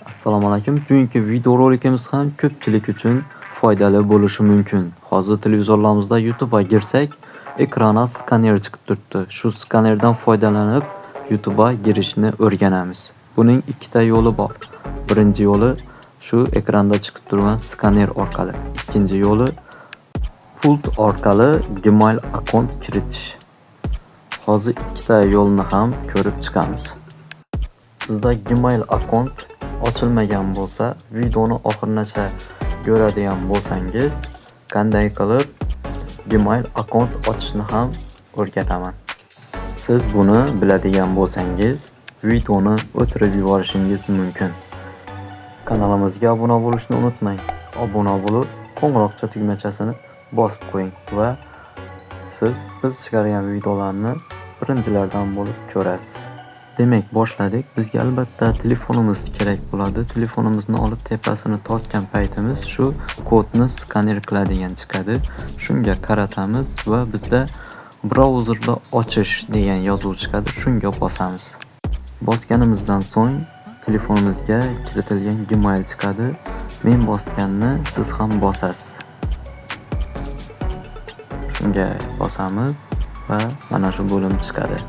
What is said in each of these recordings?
Assalomu alaykum. Bugungi videorolikimiz ham ko'pchilik uchun foydali bo'lishi mumkin. Hozir televizorlarimizda YouTube'a girsak, ekrana skaner chiqib turibdi. Shu skanerdan foydalanib YouTube'a girishni o'rganamiz. Buning ikkita yo'li bor. Birinchi yo'li shu ekranda chiqib turgan skaner orqali. Ikkinchi yo'li pult orqali Gmail akkaunt kiritish. Hozir ikkita yo'lni ham ko'rib chiqamiz. Sizda Gmail akkaunt ochilmagan bo'lsa, videoni oxirigacha ko'radigan bo'lsangiz, qanday qilib Gmail akkaunt ochishni ham o'rgataman. Siz buni biladigan bo'lsangiz, videoni o'chirib yuborishingiz mumkin. Kanalimizga obuna bo'lishni unutmang. Obuna bo'lib, qo'ng'iroqcha tugmachasini bosib qo'ying va siz biz chiqargan videolarni birinchilardan bo'lib ko'rasiz. Demak, boshladik. Bizga albatta telefonimiz kerak bo'ladi. Telefonimizni olib tepasini tortgan paytimiz shu kodni skaner qiladigan chiqadi. Shunga qaratamiz va bizda brauzerda ochish degan yozuv chiqadi. Shunga bosamiz. Bosganimizdan so'ng telefonimizga kiritilgan Gmail chiqadi. Men bosganni siz ham bosasiz. Shunga bosamiz va mana shu bo'lim chiqadi.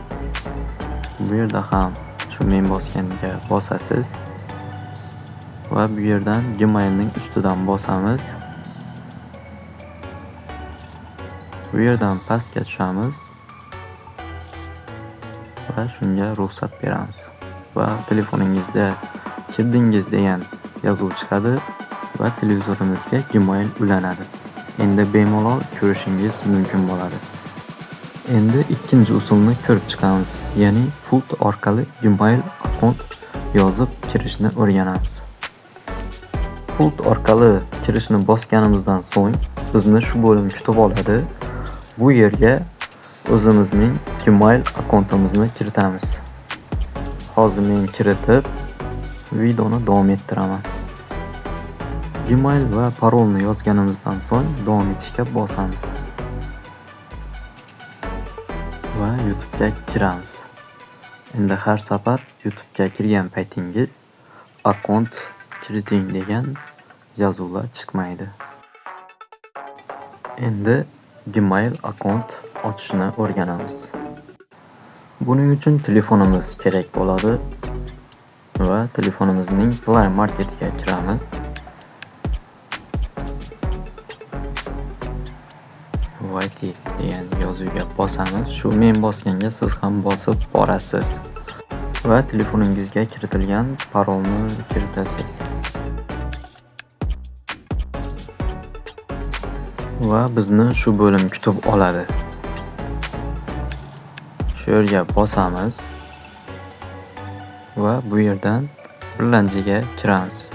Bu yerda ham shu men bosganiga bosasiz va bu yerdan Gmailning ustidan bosamiz. Bu yerdan pastga tushamiz va shunga ruxsat beramiz. Va telefoningizda kirdingiz degan yozuv chiqadi va televizoringizga Gmail ulanadi. Endi bemalol ko'rishingiz mumkin bo'ladi. Endi ikkinchi usulni ko'rib chiqamiz. Ya'ni pult orqali Gmail akkaunt yozib kirishni o'rganamiz. Pult orqali kirishni bosganimizdan so'ng bizni shu bo'lim kutib oladi. Bu yerga o'zimizning Gmail akkauntimizni kiritamiz. Hozir men kiritib videoni davom ettiraman. Gmail va parolni yozganimizdan so'ng davom etishga bosamiz. Va YouTube'ga kiramiz. Endi har safar YouTube'ga kirgan paytingiz akkaunt kiriting degan yozuvlar chiqmaydi. Endi Gmail akkaunt ochishni o'rganamiz. Buning uchun telefonimiz kerak bo'ladi va telefonimizning Play Marketga kiramiz. YT degan yozuvga bosamiz. Shu men bosganga siz ham bosib borasiz va telefoningizga kiritilgan parolni kiritasiz. Va bizni shu bo'lim kutib oladi. Shu yerga bosamiz va bu yerdan birlanchiga kiramiz.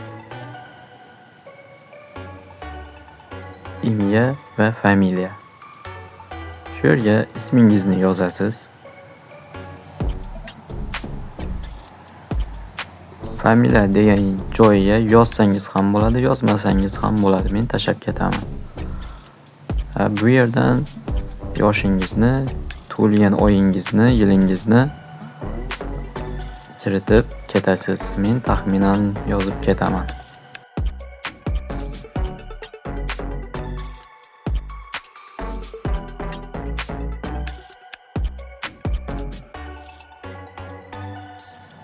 Imya va familiya. Shu yerga ismingizni yozasiz. Familiya degan joyiga yozsangiz ham bo'ladi, yozmasangiz ham bo'ladi. Men tashab ketaman. Bu yerdan yoshingizni, tug'ilgan oyingizni, yilingizni kiritib ketasiz. Men taxminan yozib ketaman.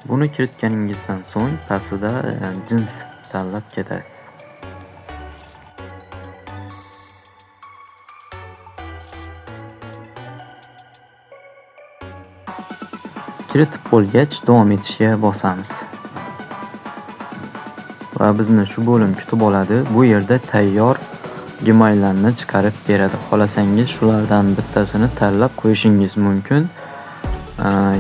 Buni kiritganingizdan so'ng pastida jins tanlab ketasiz. Kiritib bo'lgach davom etishga bosamiz. Va bizni shu bo'lim kutib oladi. Bu yerda tayyor Gmaillarni chiqarib beradi. Xolasangiz shulardan bittasini tanlab qo'yishingiz mumkin.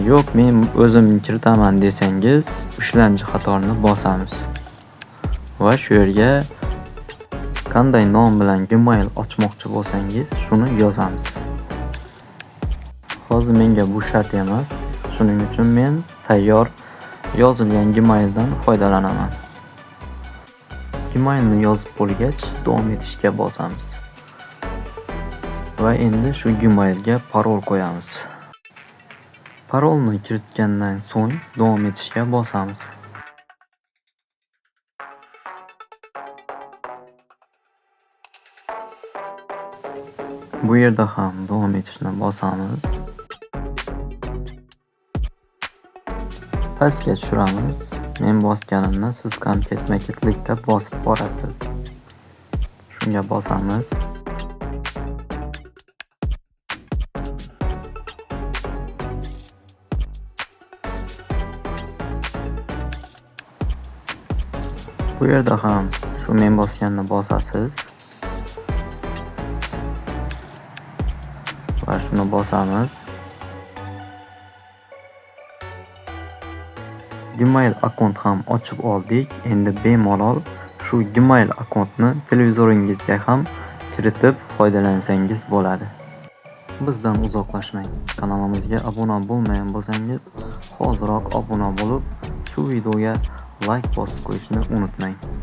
Yo'q, men o'zim kiritaman desangiz, ushlanchi qatorni bosamiz. Va shu yerga qanday nom bilan Gmail ochmoqchi bo'lsangiz, shuni yozamiz. Hozir menga bu shart emas. Shuning uchun men tayyor yozilgan Gmaildan foydalanaman. Gmailni yozib bo'lgach, davom etishga bosamiz. Va endi shu Gmailga parol qo'yamiz. Parolni kiritgandan so'ng davom etishga bosamiz. Bu yerda ham davom etishni bosamiz. Pastga tushiramiz. Men bosganimni siz ham ketma-ketlikda bosib borasiz. Shunga bosamiz. Bu yerda ham shu men bosganni bosasiz va shuni bosamiz. Gmail akkaunt ham ochib oldik. Endi bemalol shu Gmail akkauntni televizoringizga ham kiritib foydalansangiz bo'ladi. Bizdan uzoqlashmang. Kanalimizga obuna bo'lmagan bo'lsangiz, hoziroq obuna bo'lib, shu videoga like bosib qo'yishni unutmang.